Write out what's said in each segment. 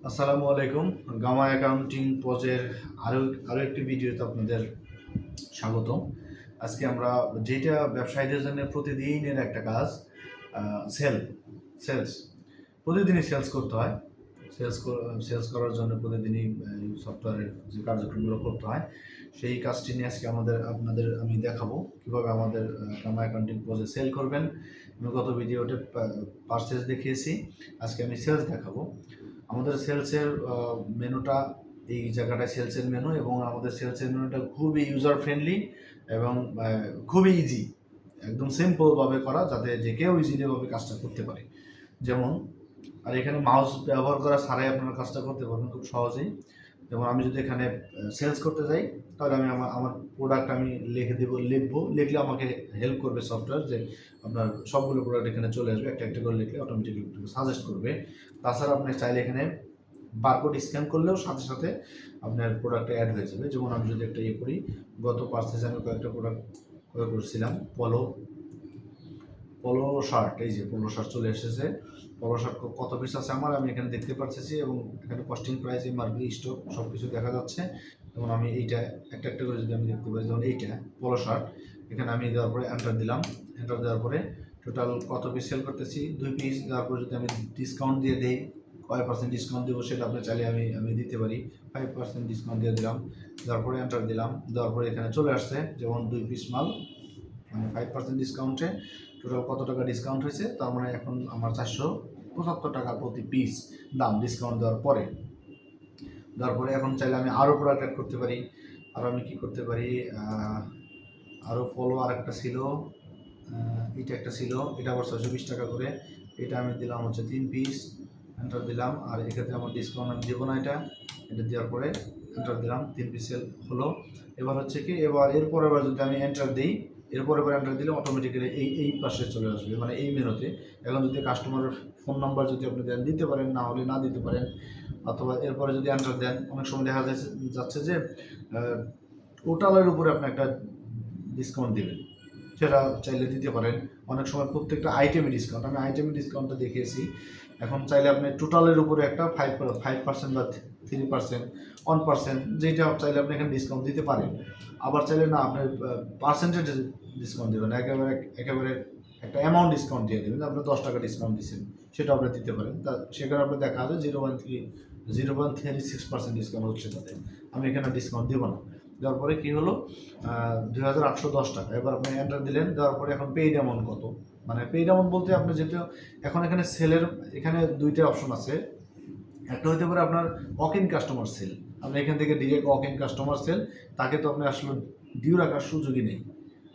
আসসালামু আলাইকুম। Gamma accounting পজের আরও আরও একটি ভিডিওতে আপনাদের স্বাগতম। আজকে আমরা যেটা ব্যবসায়ীদের জন্য প্রতিদিনের একটা কাজ, সেলস প্রতিদিনই সেলস করতে হয়। সেলস করার জন্য প্রতিদিনই সফটওয়্যারের যে কার্যক্রমগুলো করতে হয়, সেই কাজটি নিয়ে আজকে আপনাদের আমি দেখাবো কীভাবে আমাদের গামা অ্যাকাউন্টিং পজে সেল করবেন। আমি গত ভিডিওতে পারচেজ দেখিয়েছি, আজকে আমি সেলস দেখাবো। আমাদের সেলসের মেনুটা এই জায়গাটায় সেলসের মেনু, এবং আমাদের সেলসের মেনুটা খুবই ইউজার ফ্রেন্ডলি এবং খুবই ইজি, একদম সিম্পলভাবে করা, যাতে যে কেউ ইজিলিভাবে কাজটা করতে পারে। যেমন আর এখানে মাউস ব্যবহার করা ছাড়াই আপনারা কাজটা করতে পারবেন খুব সহজেই। যেমন আমি যদি এখানে সেলস করতে যাই, তাহলে আমি আমার প্রোডাক্ট আমি লিখলে আমাকে হেল্প করবে সফটওয়্যার, যে আপনার সবগুলো প্রোডাক্ট এখানে চলে আসবে, একটা একটা করে লিখলে অটোমেটিকলি সাজেস্ট করবে। তাছাড়া আপনি চাইলে এখানে বারকোড স্ক্যান করলেও সাথে সাথে আপনার প্রোডাক্টটা অ্যাড হয়ে যাবে। যেমন আমি যদি একটা করি, গত পার্সেসে আমি কয়েকটা প্রোডাক্ট ক্রয় করছিলাম, পলো শার্ট, এই যে পলো শার্ট চলে এসেছে। পলো শার্ট কত পিস আছে আমার আমি এখানে দেখতে পাচ্ছি, এবং এখানে কস্টিং প্রাইস, এমআরপি, স্টক সব কিছু দেখা যাচ্ছে। যেমন আমি এইটা একটা একটা করে যদি আমি দেখতে পাই, যেমন এইটা পলো শার্ট, এখানে আমি দেওয়ার পরে এন্টার দিলাম। এন্টার দেওয়ার পরে টোটাল কত পিস সেল করতেছি, 2 পিস। দেওয়ার পরে যদি আমি ডিসকাউন্ট দিয়ে দিই, কয় পার্সেন্ট ডিসকাউন্ট দেবো সেটা আপনি চাইলে আমি দিতে পারি। 5% ডিসকাউন্ট দিয়ে দিলাম। দেওয়ার পরে এন্টার দিলাম। দেওয়ার পরে এখানে চলে আসছে, যেমন 2 পিস মাল, মানে 5% ডিসকাউন্টে টোটাল কত টাকা ডিসকাউন্ট হয়েছে, তার মানে এখন আমার 475 টাকা প্রতি পিস দাম ডিসকাউন্ট দেওয়ার পরে। এখন চাইলে আমি আরও প্রোডাক্ট অ্যাড করতে পারি। আর আমি কি করতে পারি, আরও ফলো আর একটা ছিল, এটা একটা ছিল, এটা আবার 620 টাকা করে। এটা আমি দিলাম হচ্ছে 3 পিস, এন্টার দিলাম। আর এক্ষেত্রে আমার ডিসকাউন্ট আমি দেবো না, এটা দেওয়ার পরে এন্টার দিলাম, 3 পিস সেল হলো। এবার হচ্ছে কি, এরপর যদি আমি এন্টার দিই, এরপর এন্টার দিলে অটোমেটিক্যালি এই পাশে চলে আসবে, মানে এই মেনুতে। এখন যদি কাস্টমারের ফোন নাম্বার যদি আপনি দেন, দিতে পারেন, না হলে না দিতে পারেন। অথবা এরপরে যদি এন্টার দেন, অনেক সময় দেখা যাচ্ছে যে টোটালের উপরে আপনি একটা ডিসকাউন্ট দেবেন, সেটা চাইলে দিতে পারেন। অনেক সময় প্রত্যেকটা আইটেমে ডিসকাউন্ট, আমি আইটেমে ডিসকাউন্টটা দেখিয়েছি। এখন চাইলে আপনি টোটালের উপরে একটা 5% বা 3%, 1%, যেটা চাইলে আপনি এখানে ডিসকাউন্ট দিতে পারেন। আবার চাইলে না, আপনার পার্সেন্টেজ ডিসকাউন্ট দেবেন, একেবারে একটা অ্যামাউন্ট ডিসকাউন্ট দিয়ে দেবেন। আপনি 10 টাকা ডিসকাউন্ট দিচ্ছেন, সেটা আপনি দিতে পারেন। সেখানে আপনি দেখা যাবে 0.36% ডিসকাউন্ট হচ্ছে তাদের। আমি এখানে ডিসকাউন্ট দেবো না। দেওয়ার পরে কী হলো, 2810 টাকা। এবার আপনি এন্টার দিলেন। দেওয়ার পরে এখন পেইড অ্যামাউন্ট কত, মানে পেইড অ্যামাউন্ট বলতে আপনি যেহেতু এখন এখানে সেলের এখানে 2টা অপশন আছে। একটা হতে পারে আপনার ওয়াক ইন কাস্টমার সেল, আপনি এখান থেকে direct walk in customer sale, তাকে তো আপনি আসলে ডিউ রাখার সুযোগই নেই,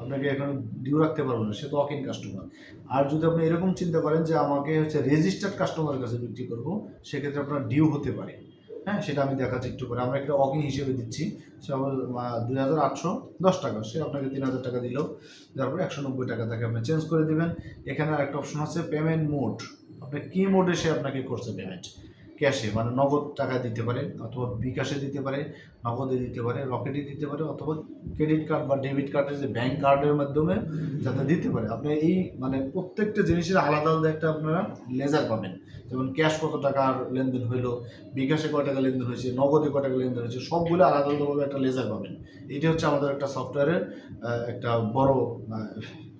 আপনাকে এখন ডিউ রাখতে পারবেন না, সে তো ওয়াক ইন কাস্টমার। আর যদি আপনি এরকম চিন্তা করেন যে আমাকে হচ্ছে রেজিস্টার্ড কাস্টমারের কাছে বিক্রি করবো, সেক্ষেত্রে আপনার ডিউ হতে পারে। হ্যাঁ, সেটা আমি দেখাচ্ছি একটু করে। আমরা একটা ওয়াকিং হিসেবে দিচ্ছি, সে আমার 2810 টাকা, সে আপনাকে 3000 টাকা দিল। তারপরে 190 টাকা তাকে আপনি চেঞ্জ করে দেবেন। এখানে আর একটা অপশন আছে পেমেন্ট মোড, আপনি কি মোডে সে আপনাকে করছে পেমেন্ট, ক্যাশে মানে নগদ টাকা দিতে পারে, অথবা বিকাশে দিতে পারে, নগদে দিতে পারে, রকেটে দিতে পারে, অথবা ক্রেডিট কার্ড বা ডেবিট কার্ডের যে ব্যাংক কার্ডের মাধ্যমে যাতে দিতে পারে। আপনি এই মানে প্রত্যেকটা জিনিসের আলাদা আলাদা একটা আপনারা লেজার পাবেন। যেমন ক্যাশ কত টাকার লেনদেন হইলো, বিকাশে কয় টাকা লেনদেন হয়েছে, নগদে কয় টাকা লেনদেন হয়েছে, সবগুলো আলাদা আলাদাভাবে একটা লেজার পাবেন। এটা হচ্ছে আমাদের একটা সফটওয়্যারের একটা বড়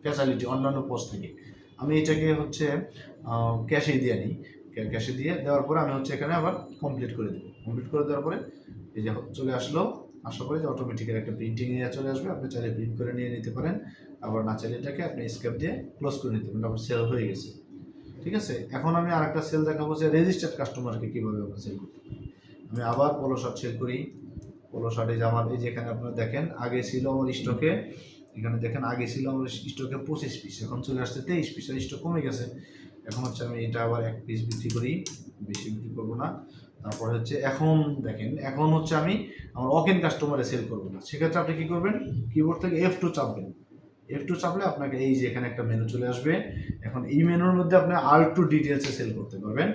ফ্যাসিলিটি অন্যান্য পোস্ট থেকে। আমি এটাকে হচ্ছে ক্যাশে দিয়ে নিই। ক্যাশে দিয়ে দেওয়ার পরে আমি হচ্ছে এখানে আবার কমপ্লিট করে দেবো। কমপ্লিট করে দেওয়ার পরে এই যে চলে আসলো, আসার পরে যে অটোমেটিক্যাল একটা প্রিন্টিং এরিয়া চলে আসবে, আপনি চাইলে প্রিন্ট করে নিয়ে নিতে পারেন। আবার না চাইলে এটাকে আপনি স্কেপ দিয়ে ক্লোজ করে নিতে পারেন। তারপর সেল হয়ে গেছে, ঠিক আছে। এখন আমি আরেকটা সেল দেখাবো যে রেজিস্টার্ড কাস্টমারকে কীভাবে আমরা সেল করতে পারি। আমি আবার পলো শার্ট সেল করি। পলো শার্টে যে আমার এই যেখানে আপনারা দেখেন, আগে ছিল আমার স্টকে, এখানে দেখেন আগে ছিল আমার স্টকে 25 পিস, এখন চলে আসছে 23 পিস, আর স্টক কমে গেছে। এখন হচ্ছে আমি এটা আবার 1 পিস বিক্রি করি, বেশি বিক্রি করবো না। তারপরে হচ্ছে এখন দেখেন, এখন হচ্ছে আমি আমার ওয়াক ইন কাস্টমারে সেল করবো না। সেক্ষেত্রে আপনি কী করবেন, কিবোর্ড থেকে F2 চাপবেন। F2 চাপলে আপনাকে এই যে এখানে একটা মেনু চলে আসবে। এখন এই মেনুর মধ্যে আপনি আর2 ডিটেলসে সেল করতে পারবেন।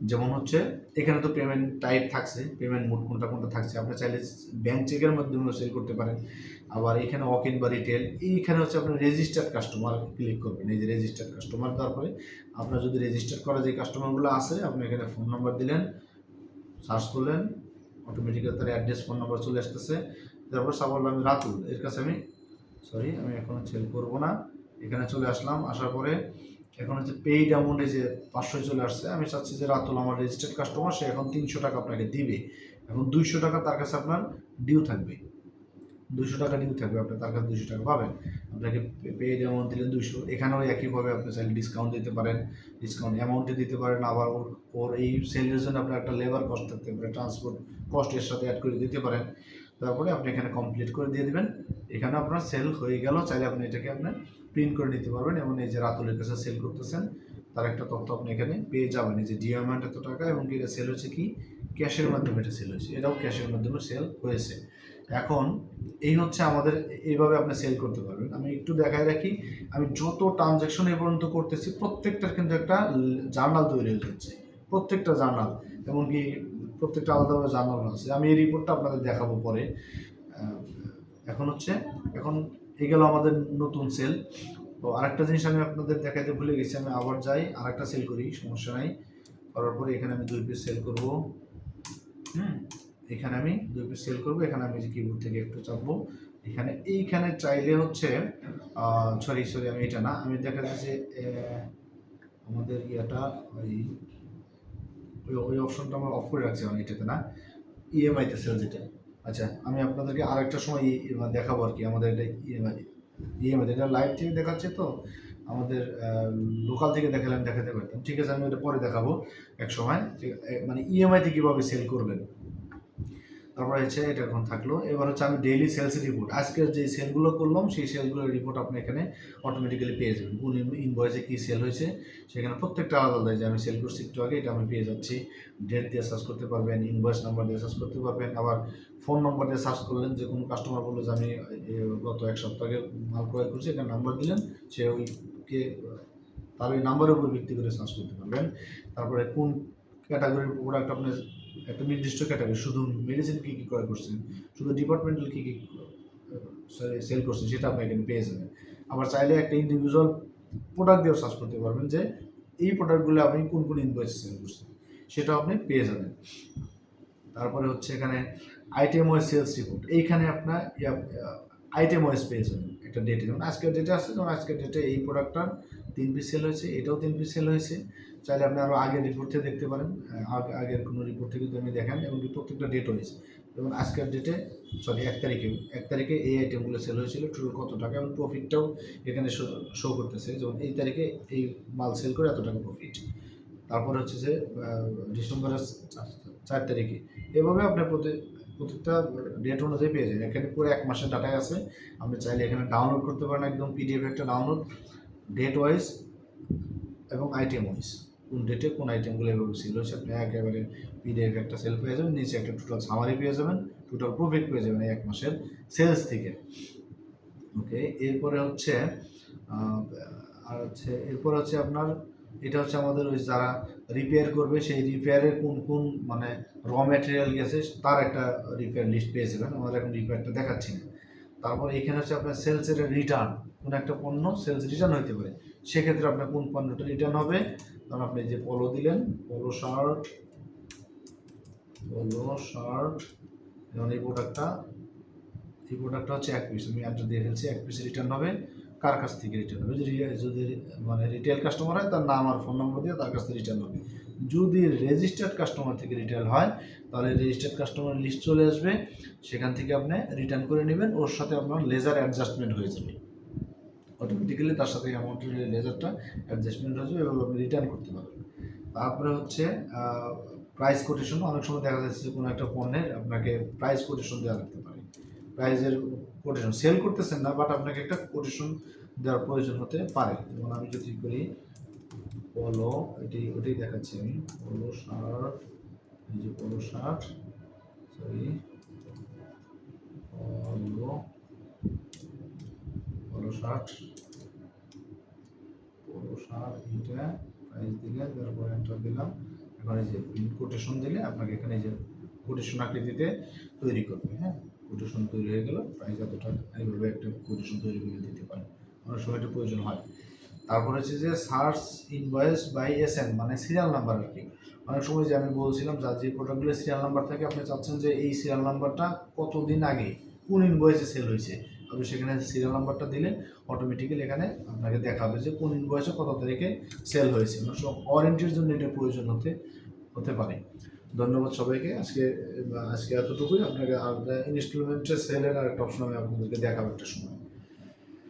যেমন হচ্ছে এখানে তো পেমেন্ট টাইপ থাকছে, পেমেন্ট মোড কোনটা কোনটা থাকছে, আপনি চাইলে ব্যাংক চেকের মাধ্যমেও সেল করতে পারেন। আবার এখানে ওয়াক ইন বা রিটেল, এইখানে হচ্ছে আপনি রেজিস্টার্ড কাস্টমার ক্লিক করবেন। এই যে রেজিস্টার্ড কাস্টমার, তারপরে আপনার যদি রেজিস্টার করা যে কাস্টমারগুলো আছে, আপনি এখানে ফোন নাম্বার দিলেন, সার্চ করলেন, অটোমেটিক্যালি তার অ্যাড্রেস ফোন নাম্বার চলে আসতেছে। তারপর সাপোজ আমি রাতুল, এর কাছে আমি আমি এখন সেল করবো না, এখানে চলে আসলাম। আসার পরে এখন হচ্ছে পেইড অ্যামাউন্টে যে 500 চলে আসছে, আমি চাচ্ছি যে রাতুল আমার রেজিস্টার্ড কাস্টমার, সে এখন 300 টাকা আপনাকে দিবে। এখন 200 টাকা তার কাছে আপনার ডিউ থাকবে, 200 টাকা ডিউ থাকবে, আপনি তার কাছে 200 টাকা পাবেন। আপনাকে পেইড অ্যামাউন্ট দিলেন 200, এখানেও একইভাবে আপনি চাইলে ডিসকাউন্ট দিতে পারেন, ডিসকাউন্ট অ্যামাউন্টে দিতে পারেন। আবার ওর এই সেলের জন্য আপনার একটা লেবার কস্ট থাকতে পারে, ট্রান্সপোর্ট কস্ট এর সাথে অ্যাড করে দিতে পারেন। তারপরে আপনি এখানে কমপ্লিট করে দিয়ে দিবেন। এখানে আপনার সেল হয়ে গেল। চাইলে আপনি এটাকে আপনার প্রিন্ট করে নিতে পারবেন এবং এই যে রাতুলের কাছে সেল করতেছেন তার একটা তথ্য আপনি এখানে পেয়ে যাবেন, এই যে ডিউ অ্যামাউন্ট এত টাকা এবং এটা সেল হচ্ছে কি ক্যাশের মাধ্যমে এটা সেল হয়েছে, এটাও ক্যাশের মাধ্যমে সেল হয়েছে। এখন এই হচ্ছে আমাদের, এইভাবে আপনি সেল করতে পারবেন। আমি একটু দেখাই রাখি, আমি যত ট্রানজ্যাকশন এ পর্যন্ত করতেছি প্রত্যেকটার কিন্তু একটা জার্নাল তৈরি হয়ে যাচ্ছে, প্রত্যেকটা জার্নাল, এমনকি প্রত্যেকটা আলাদাভাবে জার্নাল আছে। আমি এই রিপোর্টটা আপনাদের দেখাবো পরে। এখন এখন এই গেল আমাদের নতুন সেল। তো আরেকটা জিনিস আমি আপনাদের দেখাইতে ভুলে গেছি, আমি আবার যাই আরেকটা সেল করি, সমস্যা নাই। করার পরে এখানে আমি 2 পিস সেল করব। এখানে আমি 2 পিস সেল করব। এখানে আমি কিবোর্ড থেকে একটু চাপবো, এখানে এইখানে চাইলে হচ্ছে সরি আমি এটা না, আমি দেখা যাচ্ছে আমাদের ইয়াটা ওই অপশনটা আমরা অফ করে রাখছি, মানে এটাতে না, ইএমআই তে সেল যেটা। আচ্ছা, আমি আপনাদেরকে আরেকটা সময় দেখাবো আর কি, আমাদের এটা ইএমআই এটা লাইভ থেকে দেখাচ্ছে, তো আমাদের লোকাল থেকে দেখাতে পারতাম। ঠিক আছে, আমি ওটা পরে দেখাবো এক সময়, মানে ইএমআইতে কীভাবে সেল করবেন। তারপরে এটা এখন থাকলো। এবার আমি ডেইলি সেলস রিপোর্ট, আজকের যে সেলগুলো করলাম সেই সেলগুলোর রিপোর্ট আপনি এখানে অটোমেটিক্যালি পেয়ে যাবেন। কোন ইনভয়েসে কী সেল হয়েছে সেখানে প্রত্যেকটা আলাদা আলাদা, যে আমি সেল করছি একটু আগে, এটা আমি পেয়ে যাচ্ছি। ডেট দিয়ে সার্চ করতে পারবেন, ইনভয়েস নাম্বার দিয়ে সার্চ করতে পারবেন, আবার ফোন নাম্বার দিয়ে সার্চ করলেন, যে কোনো কাস্টমার বললো যে আমি গত 1 সপ্তাহ আগে মাল ক্রয় করছি, এখানে নাম্বার দিলেন, সে ওইকে তার ওই নাম্বারের উপর ভিত্তি করে সার্চ করতে পারবেন। তারপরে কোন ক্যাটাগরির প্রোডাক্ট আপনি, একটা নির্দিষ্ট ক্যাটাগরি, শুধু মেডিসিন কী কী ক্রয় করছেন, শুধু ডিপার্টমেন্টাল কী কী সেল করছেন, সেটা আপনি এখানে পেয়ে যাবেন। আবার চাইলে একটা ইন্ডিভিজুয়াল প্রোডাক্ট দিয়েও সার্চ করতে পারবেন, যে এই প্রোডাক্টগুলো আপনি কোন কোন ইনভয়েসে সেল করছেন, সেটাও আপনি পেয়ে যাবেন। তারপরে এখানে আইটেম ওয়াইজ সেলস রিপোর্ট, এইখানে আপনার আইটেম ওয়াইজ পেয়ে যাবেন একটা ডেটে, যেমন আজকের ডেটে আসছে, যেমন আজকের ডেটে এই প্রোডাক্টটার 3 পিস সেল হয়েছে, এটাও 3 পিস সেল হয়েছে। চাইলে আপনি আরও আগের রিপোর্ট থেকে দেখতে পারেন, আগের কোনো রিপোর্ট থেকে যদি আমি দেখেন, এমনকি প্রত্যেকটা ডেট হয়েছে। যেমন আজকের ডেটে 1 তারিখে এই আইটেমগুলো সেল হয়েছিল, টোটাল কত টাকা, এবং প্রফিটটাও এখানে শো করতেছে, যেমন এই তারিখে এই মাল সেল করে এত টাকা প্রফিট। তারপর যে ডিসেম্বরের 4 তারিখে, এভাবে আপনি প্রত্যেকটা ডেট অনুযায়ী পেয়ে যাবেন। এখানে পুরো 1 মাসের ডাটাই আছে, আপনি চাইলে এখানে ডাউনলোড করতে পারেন, একদম পিডিএফ একটা ডাউনলোড, ডেট ওয়াইজ এবং আইটেম ওয়াইজ, কোন ডেটে কোন আইটেমগুলো এভাবে সেল হয়েছে, আপনি একেবারে পিডিএফ একটা সেল পেয়ে যাবেন, নিচে একটা টোটাল সামারি পেয়ে যাবেন, টোটাল প্রফিট পেয়ে যাবেন 1 মাসের সেলস থেকে। ওকে, এরপরে আর এরপর আপনার এটা আমাদের ওই যারা রিপেয়ার করবে, সেই রিপেয়ারের কোন কোন মানে র ম্যাটেরিয়াল গেছে তার একটা রিপেয়ার লিস্ট পেয়ে যাবেন। আমাদের এখন রিপেয়ারটা দেখাচ্ছি না। তারপর এখানে আপনার সেলসের রিটার্ন, কোনো একটা পণ্য সেলস রিটার্ন হতে পারে, সেক্ষেত্রে আপনার কোন পণ্যটা রিটার্ন হবে। কারণ আপনি যে পলো দিলেন, পলো শার্ট, যেমন এই প্রোডাক্টটা 1 পিস, আমি অ্যাড্রেস দিয়ে ফেলছি, 1 পিস রিটার্ন হবে। কার কাছ থেকে রিটার্ন হবে, যদি মানে রিটেল কাস্টমার হয় তার নাম আর ফোন নম্বর দিয়ে তার কাছ থেকে রিটার্ন হবে। যদি রেজিস্টার্ড কাস্টমার থেকে রিটেল হয়, তাহলে রেজিস্টার্ড কাস্টমার লিস্ট চলে আসবে, সেখান থেকে আপনি রিটার্ন করে নেবেন, ওর সাথে আপনার লেজার অ্যাডজাস্টমেন্ট হয়ে যাবে, অটোমেটিক্যালি তার সাথে অ্যামাউন্টের লেজারটা অ্যাডজাস্টমেন্ট হয়ে যাবে, এভাবে আপনি রিটার্ন করতে পারবেন। তারপরে প্রাইস কোটেশন, অনেক সময় দেখা যাচ্ছে যে কোনো একটা পণ্যের আপনাকে প্রাইস কোটেশন দেওয়া লাগতে পারে, প্রাইজের কোটেশন, সেল করতেছেন না বাট আপনাকে একটা কোটেশন দেওয়ার প্রয়োজন হতে পারে। যেমন আমি যদি করি পলো, ওটাই দেখাচ্ছি আমি, পলো শার্ট, এই যে পলো শার্ট, পলো শার্ট এটা প্রাইস দিলে, তারপর এন্টার দিলাম। এখন এই যে কোটেশন দিলে আপনাকে এখানে যে কোটেশন আকৃতিতে তৈরি করবে। হ্যাঁ, কোটেশন তৈরি হয়ে গেল, প্রাইস এতটা, এইভাবে একটা কোটেশন তৈরি করে দিতে পারেন, অনেক সময় এটা প্রয়োজন হয়। তারপর যে সার্চ ইনভয়েস বাই এসএন, মানে সিরিয়াল নাম্বার আর কি, অনেক সময় যে আমি বলছিলাম যা যে প্রোডাক্টগুলো সিরিয়াল নাম্বার থাকে, আপনি চাচ্ছেন যে এই সিরিয়াল নাম্বারটা কতদিন আগে কোন ইনভয়েসে সেল হয়েছে, আপনি সেখানে সিরিয়াল নাম্বারটা দিলে অটোমেটিক্যালি এখানে আপনাকে দেখাবে যে কোন ইনভয়েসে কত তারিখে সেল হয়েছে। ওয়ারেন্টির জন্য এটা প্রয়োজন হতে পারে। ধন্যবাদ সবাইকে। আজকে এতটুকুই। আপনাকে আর ইনস্টলমেন্টের সেলের আর একটা অপশন আমি আপনাদেরকে দেখাবো একটা সময়।